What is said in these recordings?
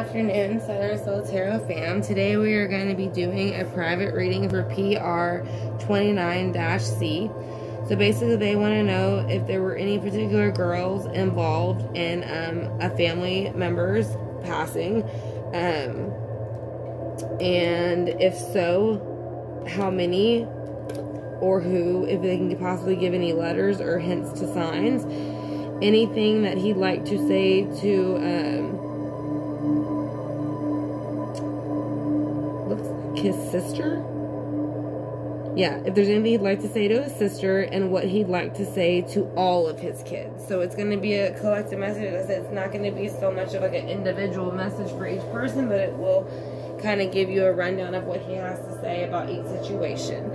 afternoon, Southern Soul Tarot fam. Today we are going to be doing a private reading for PR 29-C. So basically they want to know if there were any particular girls involved in a family member's passing. And if so, how many or who, if they can possibly give any letters or hints to signs. Anything that he'd like to say to looks like his sister. Yeah, if there's anything he'd like to say to his sister, and what he'd like to say to all of his kids. So it's going to be a collective message. It's not going to be so much of like an individual message for each person, but it will kind of give you a rundown of what he has to say about each situation.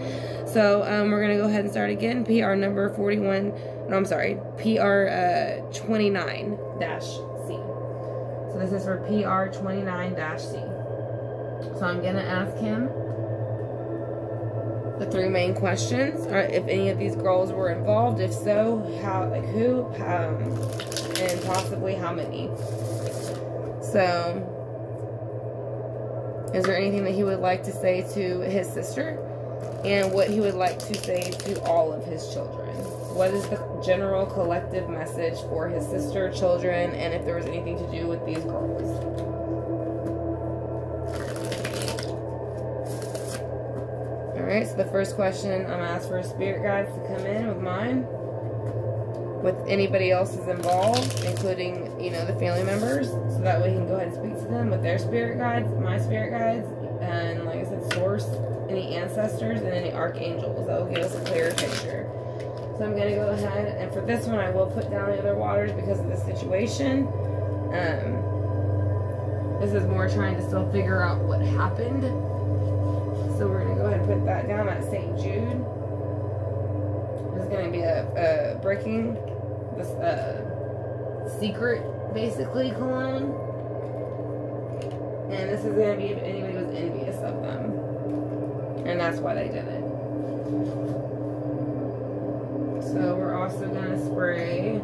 So we're going to go ahead and start again. PR number 41, no, I'm sorry, PR 29-C. So this is for PR 29-C. So I'm going to ask him the three main questions. If any of these girls were involved, if so, how, like who, and possibly how many. So, is there anything that he would like to say to his sister? And what he would like to say to all of his children? What is the general collective message for his sister, children, and if there was anything to do with these girls? Alright, so the first question, I'm going to ask for spirit guides to come in with mine. With anybody else's involved, including, you know, the family members, so that way he can go ahead and speak to them with their spirit guides, my spirit guides, and like I said, source, any ancestors, and any archangels. That will give us a clearer picture. So I'm going to go ahead, and for this one I will put down the other waters because of the situation. This is more trying to still figure out what happened. So we're going to go ahead and put that down at St. Jude. This is going to be a breaking this secret, basically, cologne. And this is going to be if anybody was envious of them. And that's why they did it. So we're also going to spray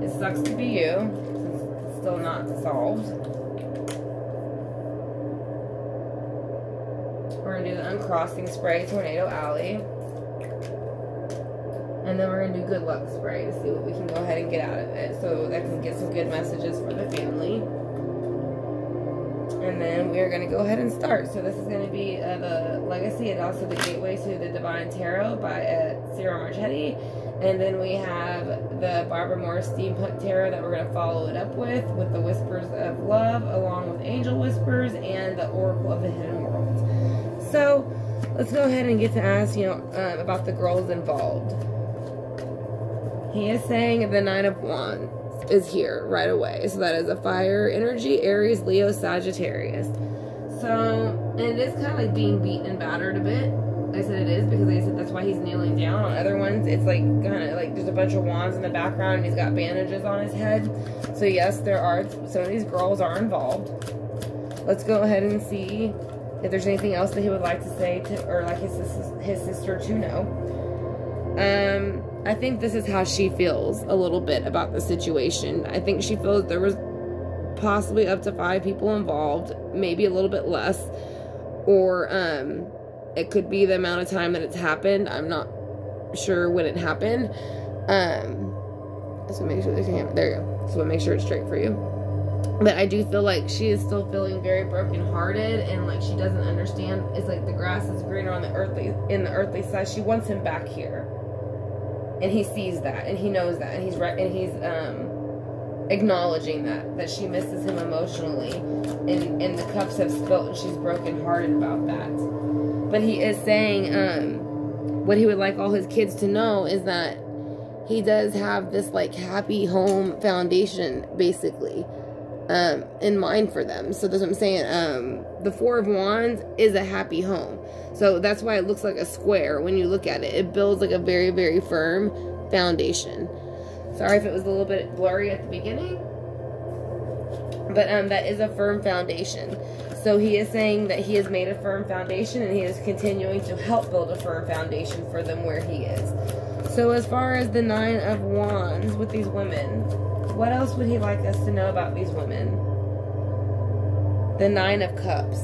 It Sucks to Be You, since it's still not solved. We're going to do the Uncrossing Spray, Tornado Alley. And then we're going to do Good Luck Spray to see what we can go ahead and get out of it. So that can get some good messages for the family. And then we're going to go ahead and start. So this is going to be the Legacy and also the Gateway to the Divine Tarot by Cyril Marchetti. And then we have the Barbara Morris Steampunk Tarot that we're going to follow it up with the Whispers of Love, along with Angel Whispers and the Oracle of the Hidden World. So let's go ahead and get to ask, you know, about the girls involved. He is saying the Nine of Wands is here right away. So that is a fire energy, Aries, Leo, Sagittarius. So, and it is kind of like being beaten and battered a bit. I said it is because I said that's why he's kneeling down. On other ones, it's like kind of like there's a bunch of wands in the background and he's got bandages on his head. So yes, there are, some of these girls are involved. Let's go ahead and see if there's anything else that he would like to say to, or like his sister to know. I think this is how she feels a little bit about the situation. I think she feels there was possibly up to 5 people involved, maybe a little bit less, or it could be the amount of time that it's happened. I'm not sure when it happened. So make sure there you go. So make sure it's straight for you. But I do feel like she is still feeling very brokenhearted, and like she doesn't understand. It's like the grass is greener on the earthly side. She wants him back here, and he sees that, and he knows that, and he's right, and he's acknowledging that she misses him emotionally, and the cups have spilt, and she's brokenhearted about that. But he is saying what he would like all his kids to know is that he does have this like happy home foundation, basically. In mind for them. So that's what I'm saying. The Four of Wands is a happy home. So that's why it looks like a square when you look at it. It builds like a very, very firm foundation. Sorry if it was a little bit blurry at the beginning. But that is a firm foundation. So he is saying that he has made a firm foundation and he is continuing to help build a firm foundation for them where he is. So as far as the Nine of Wands with these women, what else would he like us to know about these women? The Nine of Cups.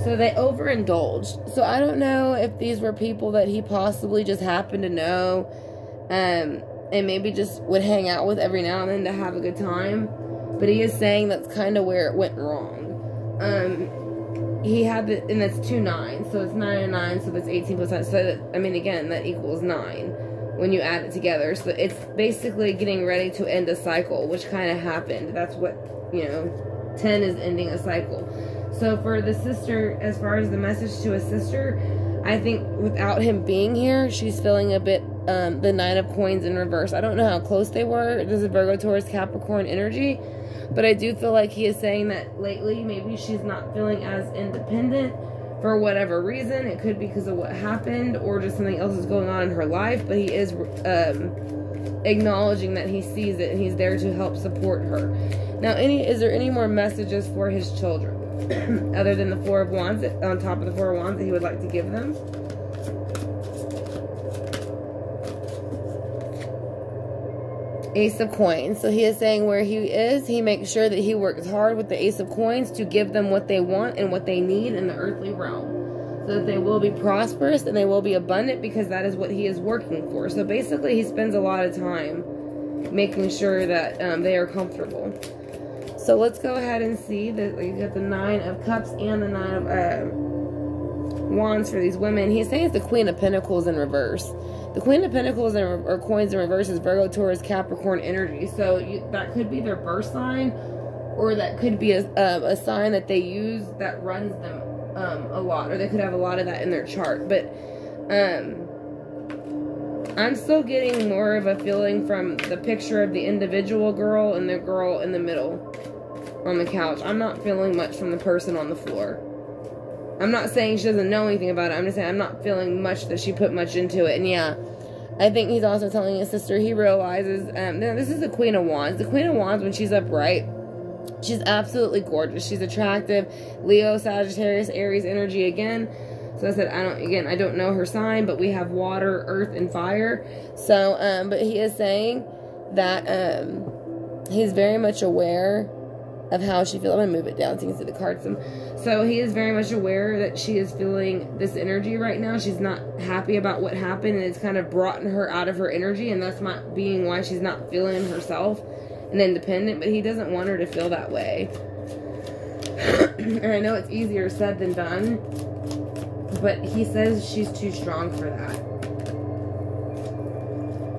So they overindulged. So I don't know if these were people that he possibly just happened to know, and maybe just would hang out with every now and then to have a good time. But he is saying that's kind of where it went wrong. He had the, and that's 2 9, so it's 9 and 9, so that's 18 plus 9. So that, I mean, again, that equals 9 when you add it together. So it's basically getting ready to end a cycle, which kind of happened. That's what, you know, 10 is ending a cycle. So for the sister, as far as the message to a sister, I think without him being here, she's feeling a bit, the 9 of Coins in reverse. I don't know how close they were. There's a Virgo, Taurus, Capricorn energy. But I do feel like he is saying that lately, maybe she's not feeling as independent for whatever reason. It could be because of what happened or just something else is going on in her life. But he is acknowledging that he sees it and he's there to help support her. Now, is there any more messages for his children other than the 4 of Wands, on top of the 4 of Wands, that he would like to give them? Ace of Coins. So he is saying where he is, he makes sure that he works hard with the Ace of Coins to give them what they want and what they need in the earthly realm, so that they will be prosperous and they will be abundant, because that is what he is working for. So basically, he spends a lot of time making sure that they are comfortable. So let's go ahead and see that you got the 9 of Cups and the 9 of Wands for these women. He's saying it's the Queen of Pentacles in reverse. The Queen of Pentacles or Coins in reverse is Virgo, Taurus, Capricorn energy. So that could be their birth sign, or that could be a sign that they use that runs them a lot, or they could have a lot of that in their chart. But I'm still getting more of a feeling from the picture of the individual girl and the girl in the middle on the couch. I'm not feeling much from the person on the floor. I'm not saying she doesn't know anything about it. I'm just saying I'm not feeling much that she put much into it. And yeah, I think he's also telling his sister he realizes, this is the Queen of Wands. The Queen of Wands, when she's upright, she's absolutely gorgeous. She's attractive. Leo, Sagittarius, Aries energy again. So I said, I don't know her sign, but we have water, earth, and fire. So, but he is saying that he's very much aware of how she feels. I'm going to move it down so you can see the cards. So he is very much aware that she is feeling this energy right now. She's not happy about what happened, and it's kind of brought her out of her energy, and that's not being why she's not feeling herself and independent. But he doesn't want her to feel that way. And I know it's easier said than done, but he says she's too strong for that.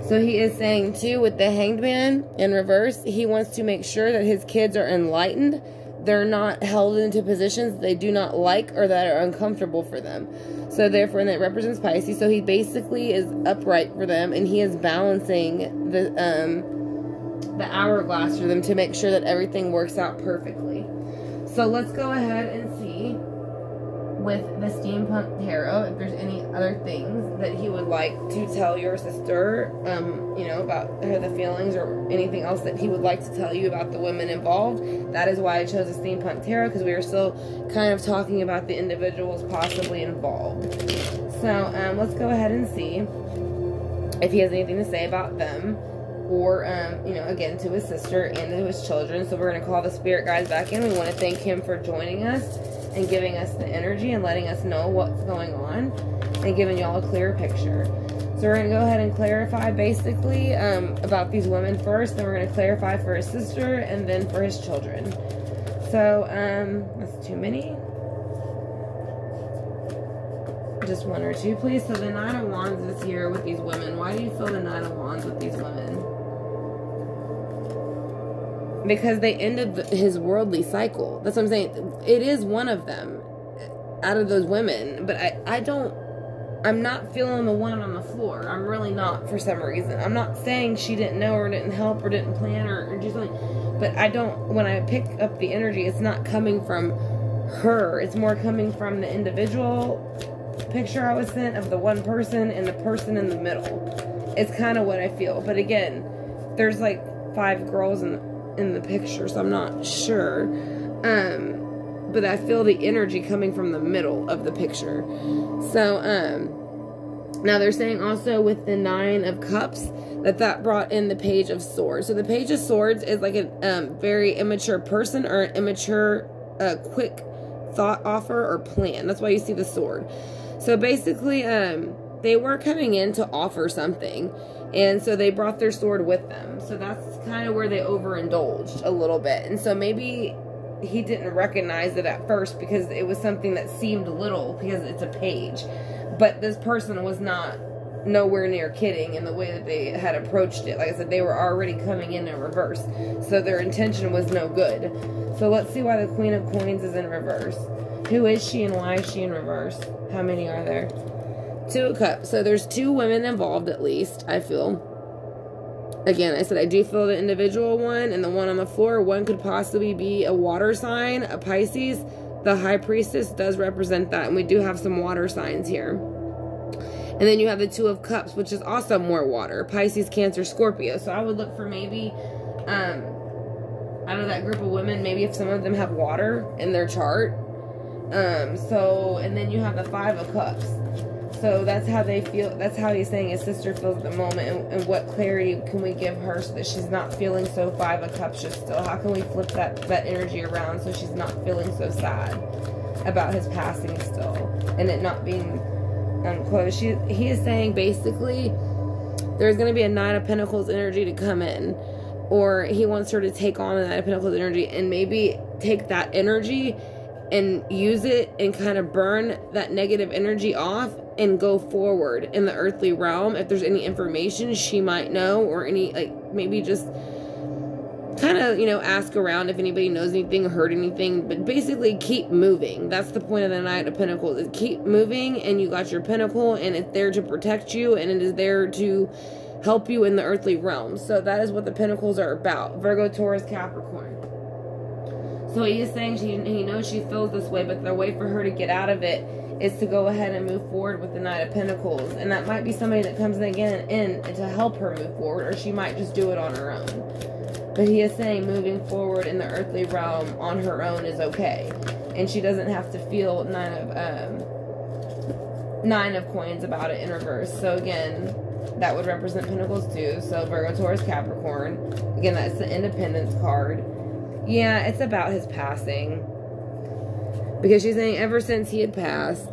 So he is saying, too, with the Hanged Man in reverse, he wants to make sure that his kids are enlightened. They're not held into positions they do not like or that are uncomfortable for them. So therefore, and that represents Pisces. So he basically is upright for them, and he is balancing the hourglass for them to make sure that everything works out perfectly. So let's go ahead and see with the Steampunk Tarot if there's any other things that he would like to tell your sister, about her, the feelings, or anything else that he would like to tell you about the women involved. That is why I chose the Steampunk Tarot, because we are still kind of talking about the individuals possibly involved. So let's go ahead and see if he has anything to say about them, or again, to his sister and to his children. So we're going to call the spirit guides back in. We want to thank him for joining us and giving us the energy and letting us know what's going on and giving y'all a clear picture. So we're going to go ahead and clarify basically about these women first, then we're going to clarify for his sister and then for his children. So that's too many. Just one or two, please. So the 9 of Wands is here with these women. Why do you feel the 9 of Wands with these women? Because they ended his worldly cycle. That's what I'm saying. It is one of them out of those women. But I'm not feeling the one on the floor. I'm really not, for some reason. I'm not saying she didn't know or didn't help or didn't plan or do something. But when I pick up the energy, it's not coming from her. It's more coming from the individual picture I was sent of the one person and the person in the middle. It's kind of what I feel. But again, there's like 5 girls in the picture, so I'm not sure. But I feel the energy coming from the middle of the picture. So Now they're saying also with the 9 of Cups that brought in the Page of Swords. So the Page of Swords is like a very immature person, or an immature, quick thought offer or plan. That's why you see the sword. So basically, they were coming in to offer something, and so they brought their sword with them. So that's kind of where they overindulged a little bit. And so maybe he didn't recognize it at first because it was something that seemed little because it's a page. But this person was nowhere near kidding in the way that they had approached it. Like I said, they were already coming in reverse. So their intention was no good. So let's see why the Queen of Coins is in reverse. Who is she and why is she in reverse? How many are there? 2 of Cups. So there's 2 women involved at least, I feel. Again, I said I do feel the individual one and the one on the floor. One could possibly be a water sign, a Pisces. The High Priestess does represent that, and we do have some water signs here. And then you have the 2 of Cups, which is also more water. Pisces, Cancer, Scorpio. So I would look for maybe, out of that group of women, maybe if some of them have water in their chart. And then you have the 5 of Cups. So that's how they feel. That's how he's saying his sister feels at the moment. And what clarity can we give her so that she's not feeling so 5 of Cups just still? How can we flip that energy around so she's not feeling so sad about his passing still? And it not being unclosed. He is saying basically there's going to be a 9 of Pentacles energy to come in. Or he wants her to take on the 9 of Pentacles energy and maybe take that energy and use it and kind of burn that negative energy off and go forward in the earthly realm. If there's any information she might know, or any, like, maybe just kind of, you know, ask around if anybody knows anything or heard anything, but basically keep moving. That's the point of the 9 of Pentacles, is keep moving, and you got your pentacle, and it's there to protect you, and it is there to help you in the earthly realm. So that is what the Pentacles are about. Virgo, Taurus, Capricorn. So he is saying he knows she feels this way, but the way for her to get out of it is to go ahead and move forward with the 9 of Pentacles. And that might be somebody that comes in to help her move forward, or she might just do it on her own. But he is saying moving forward in the earthly realm on her own is okay. And she doesn't have to feel 9 of Coins about it in reverse. So again, that would represent Pentacles too. So Virgo, Taurus, Capricorn. Again, that's the Independence card. Yeah, it's about his passing. Because she's saying ever since he had passed,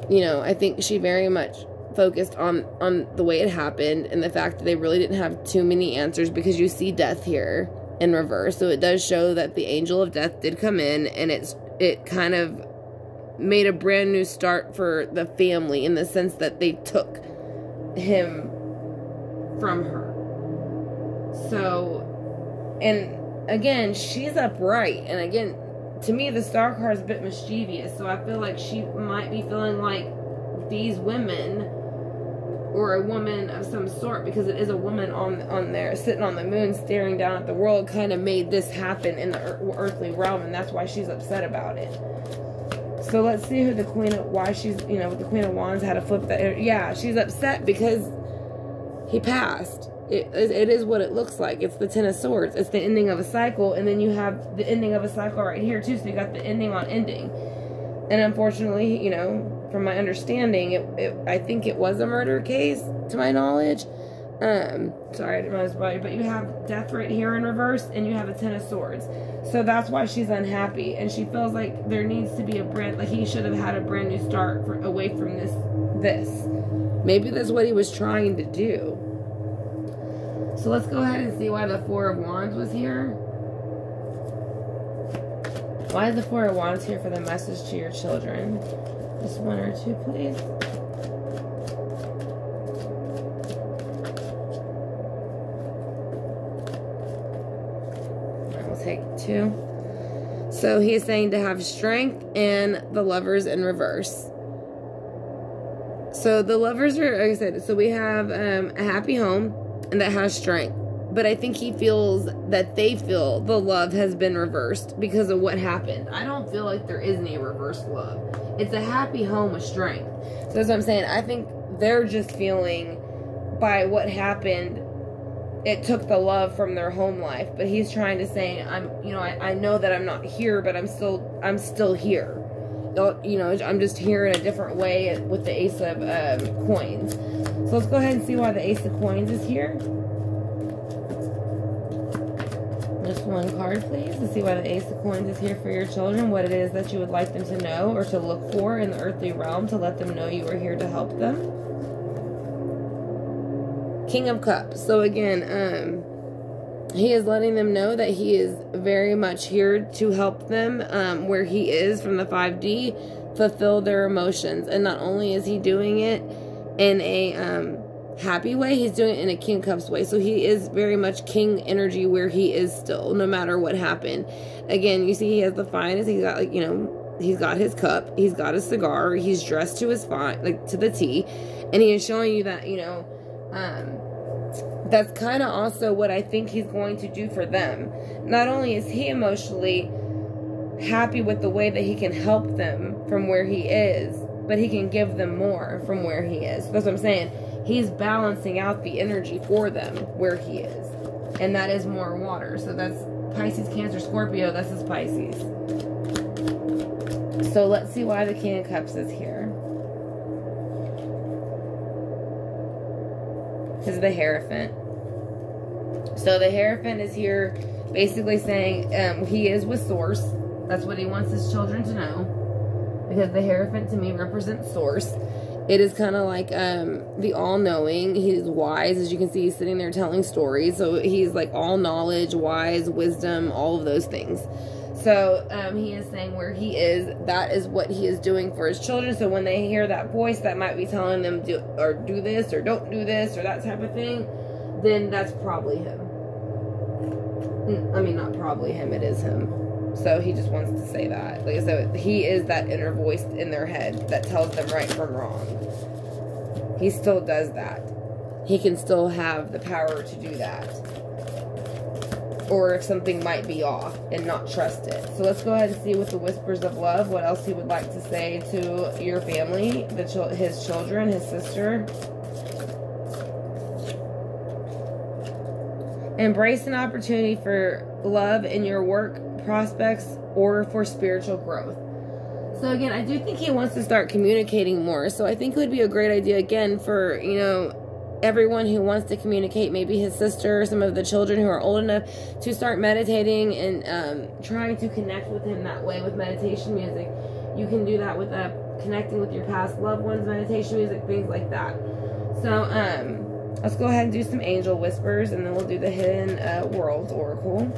you know, I think she very much focused on the way it happened and the fact that they really didn't have too many answers, because you see death here in reverse. So it does show that the angel of death did come in, and it kind of made a brand new start for the family in the sense that they took him from her. So, and again, she's upright, and again, to me, the Star card is a bit mischievous, so I feel like she might be feeling like these women, or a woman of some sort, because it is a woman on there, sitting on the moon, staring down at the world, kind of made this happen in the earthly realm, and that's why she's upset about it. So let's see who the Queen of, why she's, you know, with the Queen of Wands, how to flip that. Yeah, she's upset because he passed. It is what it looks like. It's the 10 of Swords. It's the ending of a cycle, and then you have the ending of a cycle right here too. So you got the ending on ending. And unfortunately, you know, from my understanding, I think it was a murder case, to my knowledge. Sorry, I didn't realize about you, but you have death right here in reverse, and you have a 10 of Swords. So that's why she's unhappy, and she feels like there needs to be a brand, like he should have had a brand new start away from this. Maybe that's what he was trying to do. So let's go ahead and see why the 4 of Wands was here. Why is the 4 of Wands here for the message to your children? Just 1 or 2, please. I will take 2. So he is saying to have strength, and the Lovers in reverse. So the Lovers are, like I said, so we have a happy home, and that has strength. But I think he feels that they feel the love has been reversed because of what happened. I don't feel like there is any reversed love. It's a happy home with strength. So that's what I'm saying. I think they're just feeling by what happened, it took the love from their home life. But he's trying to say, I know that I'm not here, but I'm still here. you know, I'm just hearing a different way with the Ace of Coins. So let's go ahead and see why the Ace of Coins is here. Just one card, please, to see why the Ace of Coins is here for your children, what it is that you would like them to know or to look for in the earthly realm to let them know you are here to help them. King of Cups. So again, he is letting them know that he is very much here to help them where he is from the 5D, fulfill their emotions. And not only is he doing it in a happy way, he's doing it in a King of Cups way. So he is very much king energy where he is still, no matter what happened. Again, you see he has the finest. He's got, like, you know, he's got his cup, he's got a cigar, he's dressed to his fine, like to the T, and he is showing you that, you know, that's kind of also what I think he's going to do for them. Not only is he emotionally happy with the way that he can help them from where he is, but he can give them more from where he is. That's what I'm saying. He's balancing out the energy for them where he is. And that is more water. So that's Pisces, Cancer, Scorpio. That's his Pisces. So let's see why the King of Cups is here. This is the Hierophant. So the Hierophant is here basically saying he is with Source. That's what he wants his children to know. Because the Hierophant to me represents Source. It is kind of like the all-knowing. He's wise. As you can see, he's sitting there telling stories. So he's like all knowledge, wise, wisdom, all of those things. So he is saying where he is, that is what he is doing for his children. So when they hear that voice that might be telling them do this or don't do this or that type of thing, then that's probably him. I mean, not probably him, it is him. So he just wants to say that. Like I said, he is that inner voice in their head that tells them right from wrong. He still does that. He can still have the power to do that. Or if something might be off and not trust it. So let's go ahead and see with the Whispers of Love what else he would like to say to your family, his children, his sister. Embrace an opportunity for love in your work prospects or for spiritual growth. So again, I do think he wants to start communicating more. So I think it would be a great idea again for, you know, everyone who wants to communicate, maybe his sister, some of the children who are old enough to start meditating and trying to connect with him that way with meditation music. You can do that with connecting with your past loved ones, meditation music, things like that. So let's go ahead and do some angel whispers, and then we'll do the Hidden Worlds Oracle.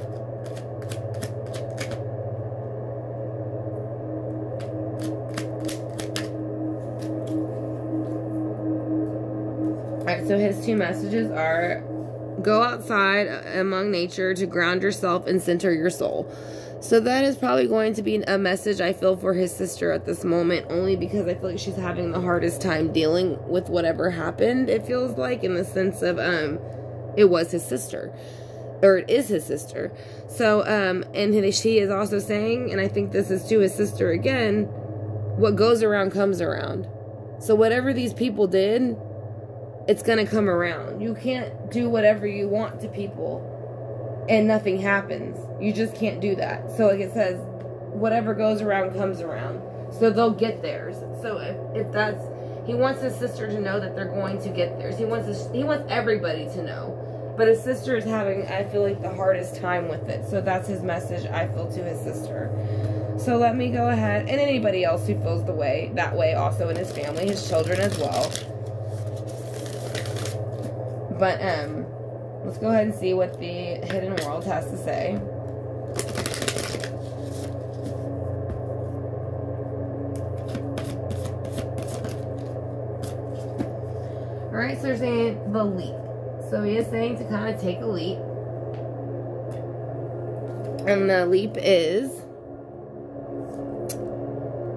Alright, so his two messages are: go outside among nature to ground yourself and center your soul. So that is probably going to be a message I feel for his sister at this moment, only because I feel like she's having the hardest time dealing with whatever happened, it feels like, in the sense of it was his sister, or it is his sister. So and she is also saying, and I think this is to his sister again, what goes around comes around. So whatever these people did, it's gonna come around. You can't do whatever you want to people and nothing happens. You just can't do that. So like it says, whatever goes around comes around. So they'll get theirs. So if that's, he wants his sister to know that they're going to get theirs. He wants everybody to know. But his sister is having, I feel like, the hardest time with it. So that's his message, I feel, to his sister. So let me go ahead, and anybody else who feels that way also in his family, his children as well. But let's go ahead and see what the Hidden World has to say. Alright, so they're saying the leap. So he is saying to kind of take a leap. And the leap is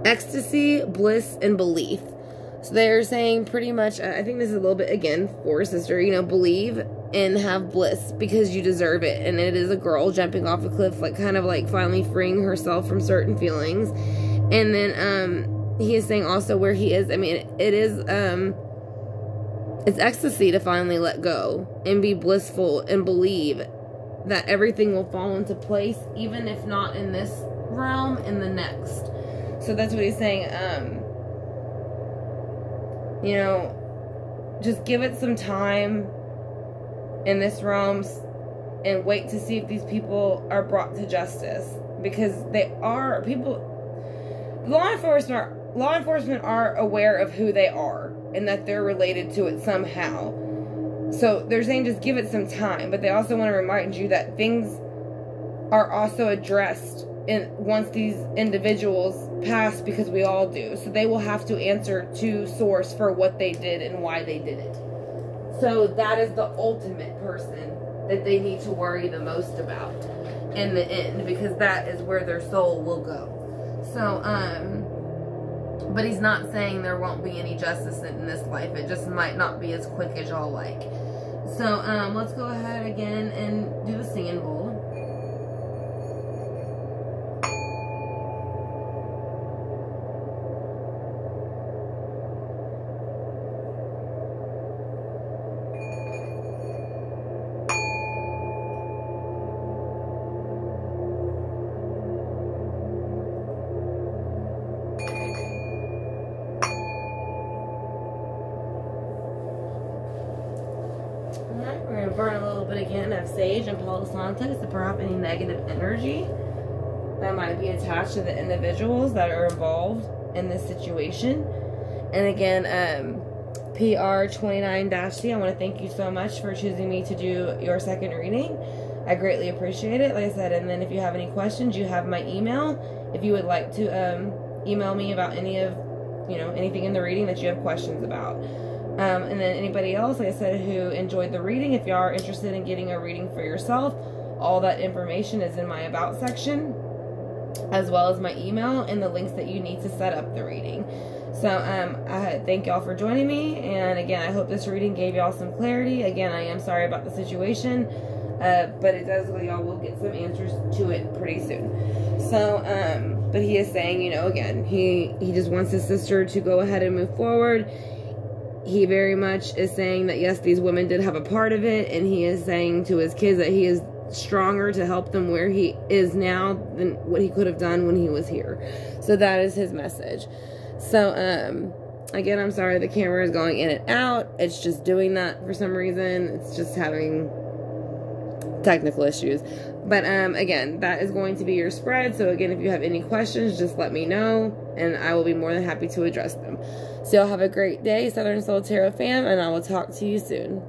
ecstasy, bliss, and belief. So they're saying pretty much, I think this is a little bit, again, for his sister, you know, believe and have bliss because you deserve it. And it is a girl jumping off a cliff, like kind of like finally freeing herself from certain feelings. And then he is saying also where he is, I mean, it is, it's ecstasy to finally let go and be blissful and believe that everything will fall into place, even if not in this realm, in the next. So that's what he's saying. You know, just give it some time in this realm and wait to see if these people are brought to justice, because they are people. Law enforcement are aware of who they are and that they're related to it somehow. So they're saying just give it some time, but they also want to remind you that things are also addressed once these individuals pass, because we all do. So they will have to answer to source for what they did and why they did it. So that is the ultimate person that they need to worry the most about in the end, because that is where their soul will go. So, but he's not saying there won't be any justice in this life. It just might not be as quick as y'all like. So, let's go ahead again and do the singing bowl. We're going to burn a little bit again of sage and Palo Santo to burn off any negative energy that might be attached to the individuals that are involved in this situation. And again, PR29-C, I want to thank you so much for choosing me to do your second reading. I greatly appreciate it, like I said. And then if you have any questions, you have my email. If you would like to email me about any of, anything in the reading that you have questions about. And then anybody else, like I said, who enjoyed the reading, if you are interested in getting a reading for yourself, all that information is in my About section, as well as my email and the links that you need to set up the reading. So I thank y'all for joining me, and again, I hope this reading gave y'all some clarity. Again, I am sorry about the situation, but it does, y'all will get some answers to it pretty soon. So, but he is saying, again, he just wants his sister to go ahead and move forward. He very much is saying that, yes, these women did have a part of it, and he is saying to his kids that he is stronger to help them where he is now than what he could have done when he was here. So that is his message. So, again, I'm sorry the camera is going in and out. It's just doing that for some reason. It's just having technical issues. But, again, that is going to be your spread. So, again, if you have any questions, just let me know, and I will be more than happy to address them. So, y'all have a great day, Southern Soul Tarot fam, and I will talk to you soon.